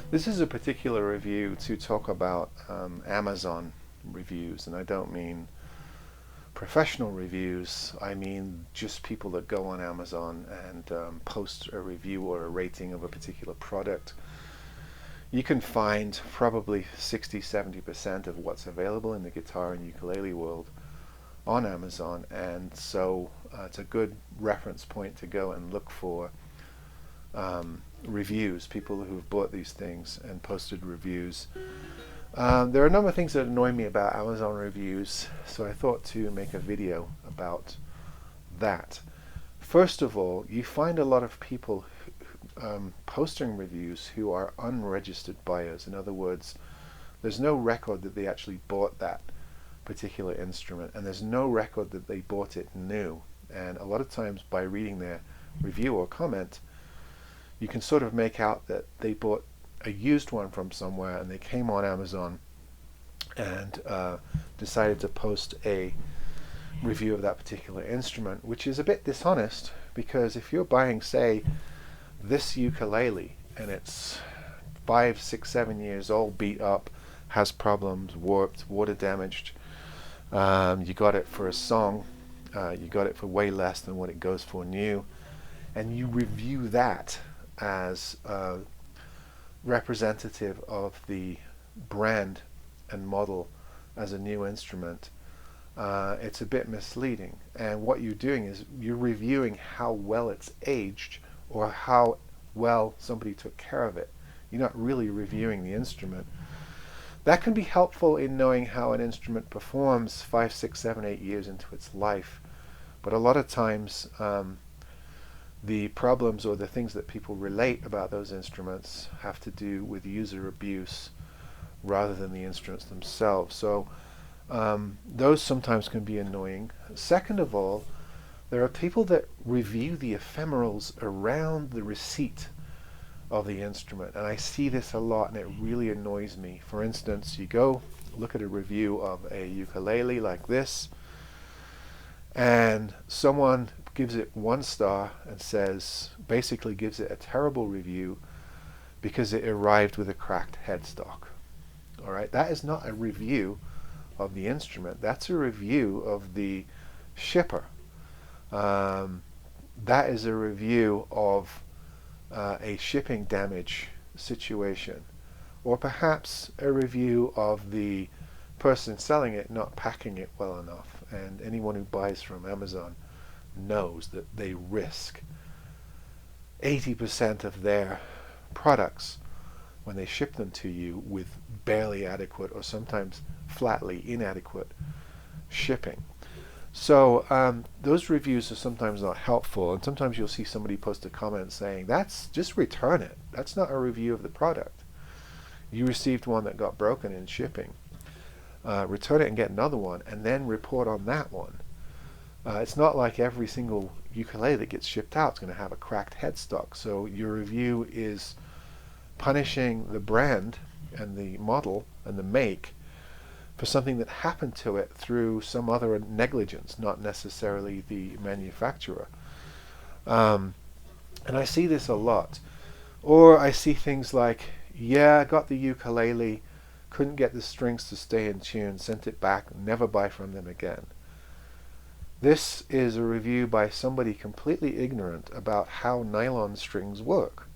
This is a particular review to talk about Amazon reviews, and I don't mean professional reviews. I mean just people that go on Amazon and post a review or a rating of a particular product. You can find probably 60-70% of what's available in the guitar and ukulele world on Amazon, and so it's a good reference point to go and look for reviews, people who've bought these things and posted reviews. There are a number of things that annoy me about Amazon reviews, so I thought to make a video about that. First of all, you find a lot of people posting reviews who are unregistered buyers. In other words, there's no record that they actually bought that particular instrument, and there's no record that they bought it new. And a lot of times by reading their review or comment, you can sort of make out that they bought a used one from somewhere and they came on Amazon and decided to post a review of that particular instrument, which is a bit dishonest, because if you're buying, say, this ukulele and it's 5, 6, 7 years old, beat up, has problems, warped, water damaged, you got it for a song, you got it for way less than what it goes for new, and you review that as representative of the brand and model as a new instrument, it's a bit misleading. And what you're doing is you're reviewing how well it's aged or how well somebody took care of it. You're not really reviewing the instrument. That can be helpful in knowing how an instrument performs 5, 6, 7, 8 years into its life, but a lot of times the problems or the things that people relate about those instruments have to do with user abuse rather than the instruments themselves. So those sometimes can be annoying. Second of all, there are people that review the ephemerals around the receipt of the instrument, and I see this a lot and it really annoys me. For instance, you go look at a review of a ukulele like this, and someone gives it 1 star and basically gives it a terrible review because it arrived with a cracked headstock. All right, that is not a review of the instrument. That's a review of the shipper. That is a review of a shipping damage situation, or perhaps a review of the person selling it not packing it well enough. And anyone who buys from Amazon knows that they risk 80% of their products when they ship them to you with barely adequate or sometimes flatly inadequate shipping. So those reviews are sometimes not helpful, and sometimes you'll see somebody post a comment saying, "That's just return it. That's not a review of the product. You received one that got broken in shipping. Return it and get another one, and then report on that one." It's not like every single ukulele that gets shipped out is going to have a cracked headstock. So your review is punishing the brand and the model and the make for something that happened to it through some other negligence, not necessarily the manufacturer. And I see this a lot. Or I see things like, yeah, I got the ukulele, couldn't get the strings to stay in tune, sent it back, never buy from them again. This is a review by somebody completely ignorant about how nylon strings work,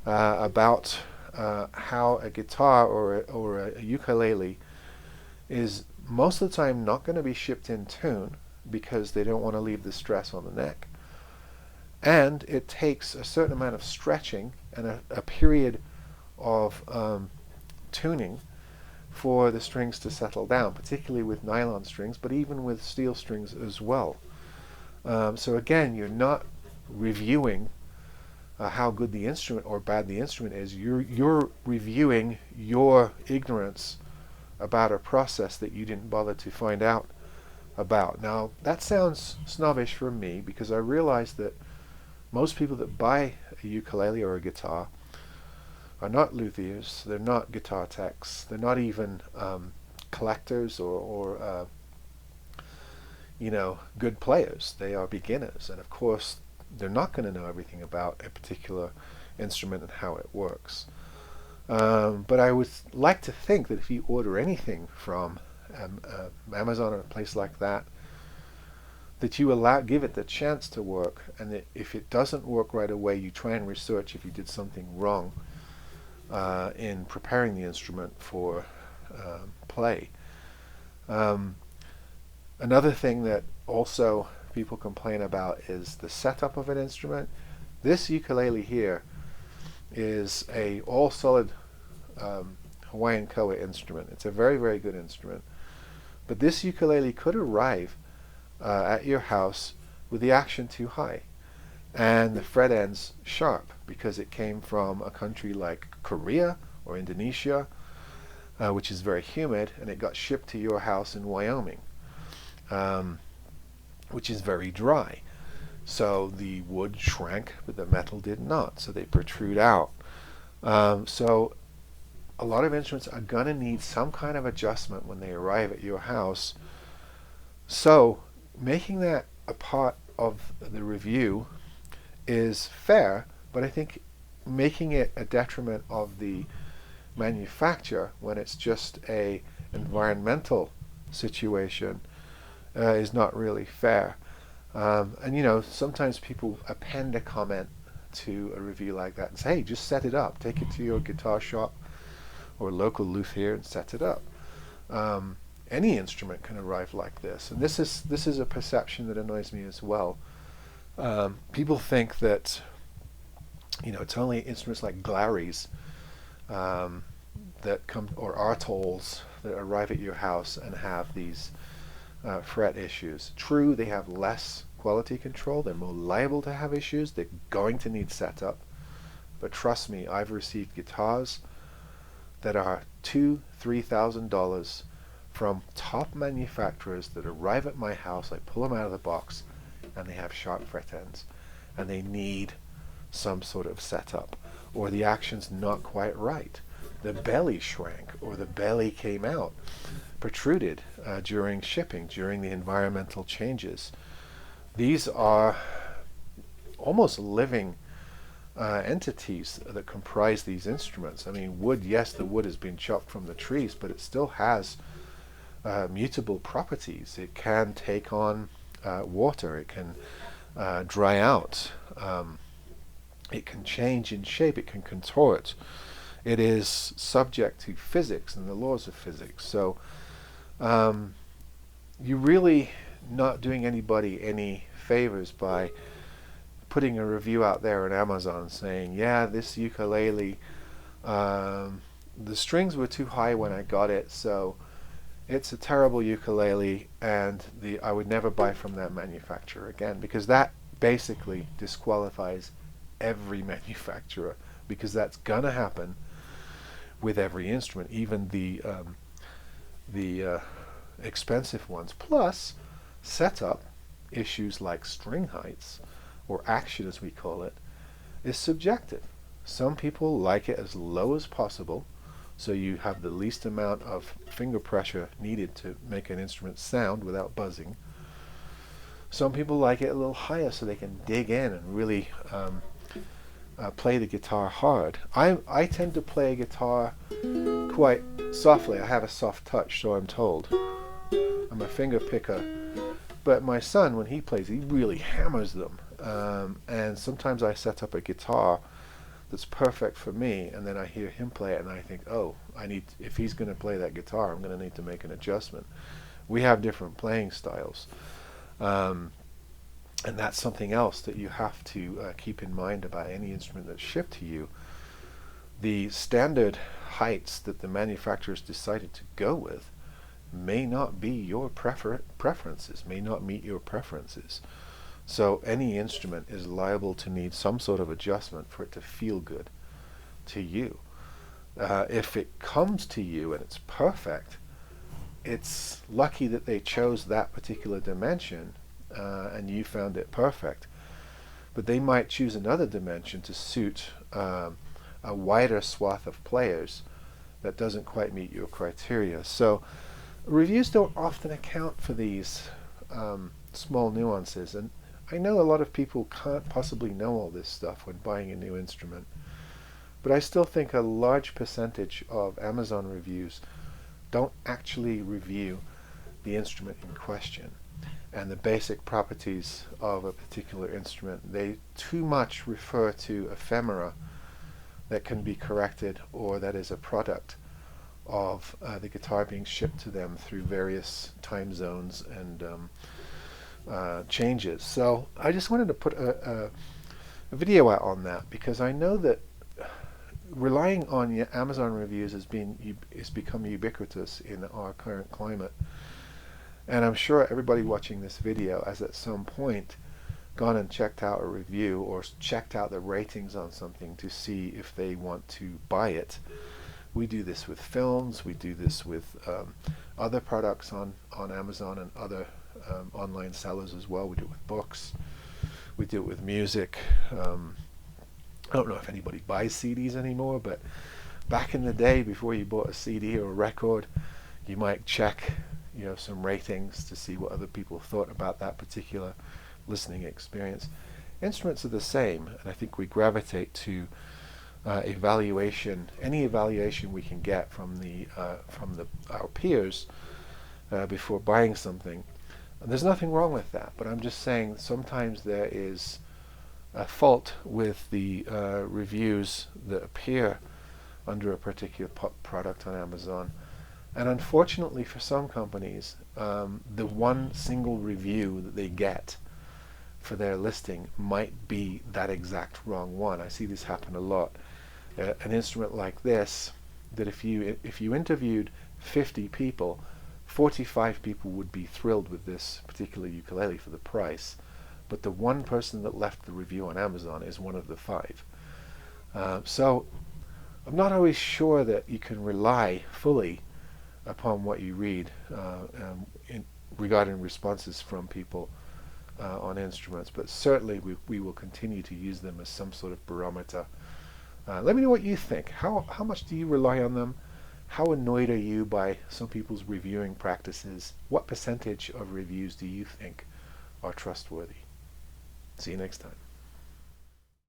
about how a guitar or a ukulele is most of the time not going to be shipped in tune because they don't want to leave the stress on the neck. And it takes a certain amount of stretching and a period of tuning for the strings to settle down, particularly with nylon strings, but even with steel strings as well. So again, you're not reviewing how good the instrument or bad the instrument is. You're reviewing your ignorance about a process that you didn't bother to find out about. Now, that sounds snobbish for me, because I realize that most people that buy a ukulele or a guitar are not luthiers, they're not guitar techs, they're not even collectors or good players. They are beginners, and of course they're not going to know everything about a particular instrument and how it works. But I would like to think that if you order anything from Amazon or a place like that, that you give it the chance to work, and that if it doesn't work right away, you try and research if you did something wrong in preparing the instrument for play. Another thing that also people complain about is the setup of an instrument. This ukulele here is a all solid Hawaiian koa instrument. It's a very, very good instrument. But this ukulele could arrive at your house with the action too high and the fret ends sharp because it came from a country like Korea or Indonesia, which is very humid, and it got shipped to your house in Wyoming, which is very dry. So the wood shrank, but the metal did not, so they protrude out. So a lot of instruments are going to need some kind of adjustment when they arrive at your house. So making that a part of the review is fair, but I think making it a detriment of the manufacturer when it's just a environmental situation is not really fair. And you know, sometimes people append a comment to a review like that and say, hey, just set it up, take it to your guitar shop or local luthier and set it up. Any instrument can arrive like this, and this is a perception that annoys me as well. People think that, you know, it's only instruments like Glaris that come, or Artols, that arrive at your house and have these fret issues. True, they have less quality control, they're more liable to have issues, they're going to need setup, but trust me, I've received guitars that are $2,000-$3,000 from top manufacturers that arrive at my house. I pull them out of the box and they have sharp fret ends and they need some sort of setup, or the action's not quite right, the belly shrank, or the belly came out, protruded during shipping, during the environmental changes. These are almost living entities that comprise these instruments. I mean, wood, yes, the wood has been chopped from the trees, but it still has mutable properties. It can take on water, it can dry out, it can change in shape, it can contort. It is subject to physics and the laws of physics. So you're really not doing anybody any favors by putting a review out there on Amazon saying, yeah, this ukulele, the strings were too high when I got it, so it's a terrible ukulele, and I would never buy from that manufacturer again, because that basically disqualifies every manufacturer, because that's gonna happen with every instrument, even the expensive ones. Plus, setup issues like string heights, or action as we call it, is subjective. Some people like it as low as possible, so you have the least amount of finger pressure needed to make an instrument sound without buzzing. Some people like it a little higher so they can dig in and really play the guitar hard. I tend to play a guitar quite softly. I have a soft touch, so I'm told. I'm a finger picker. But my son, when he plays, he really hammers them. And sometimes I set up a guitar that's perfect for me, and then I hear him play it and I think, oh, if he's going to play that guitar, I'm going to need to make an adjustment. We have different playing styles. And that's something else that you have to keep in mind about any instrument that's shipped to you. The standard heights that the manufacturers decided to go with may not be your preferences, may not meet your preferences. So any instrument is liable to need some sort of adjustment for it to feel good to you. If it comes to you and it's perfect, it's lucky that they chose that particular dimension and you found it perfect. But they might choose another dimension to suit a wider swath of players that doesn't quite meet your criteria. So reviews don't often account for these small nuances, and I know a lot of people can't possibly know all this stuff when buying a new instrument. But I still think a large percentage of Amazon reviews don't actually review the instrument in question and the basic properties of a particular instrument. They too much refer to ephemera that can be corrected, or that is a product of the guitar being shipped to them through various time zones and changes. So I just wanted to put a video out on that, because I know that relying on Amazon reviews has become ubiquitous in our current climate. And I'm sure everybody watching this video has at some point gone and checked out a review or checked out the ratings on something to see if they want to buy it. We do this with films, we do this with other products on Amazon and other online sellers as well. We do it with books, we do it with music. I don't know if anybody buys CDs anymore, but back in the day, before you bought a CD or a record, you might check some ratings to see what other people thought about that particular listening experience. Instruments are the same, and I think we gravitate to evaluation, any evaluation we can get from our peers before buying something. And there's nothing wrong with that, but I'm just saying sometimes there is a fault with the reviews that appear under a particular product on Amazon. And unfortunately for some companies, the one single review that they get for their listing might be that exact wrong one. I see this happen a lot. An instrument like this, that if you interviewed 50 people, 45 people would be thrilled with this particular ukulele for the price, but the one person that left the review on Amazon is one of the 5. So I'm not always sure that you can rely fully upon what you read regarding responses from people on instruments, but certainly we will continue to use them as some sort of barometer. Let me know what you think. How much do you rely on them? How annoyed are you by some people's reviewing practices? What percentage of reviews do you think are trustworthy? See you next time.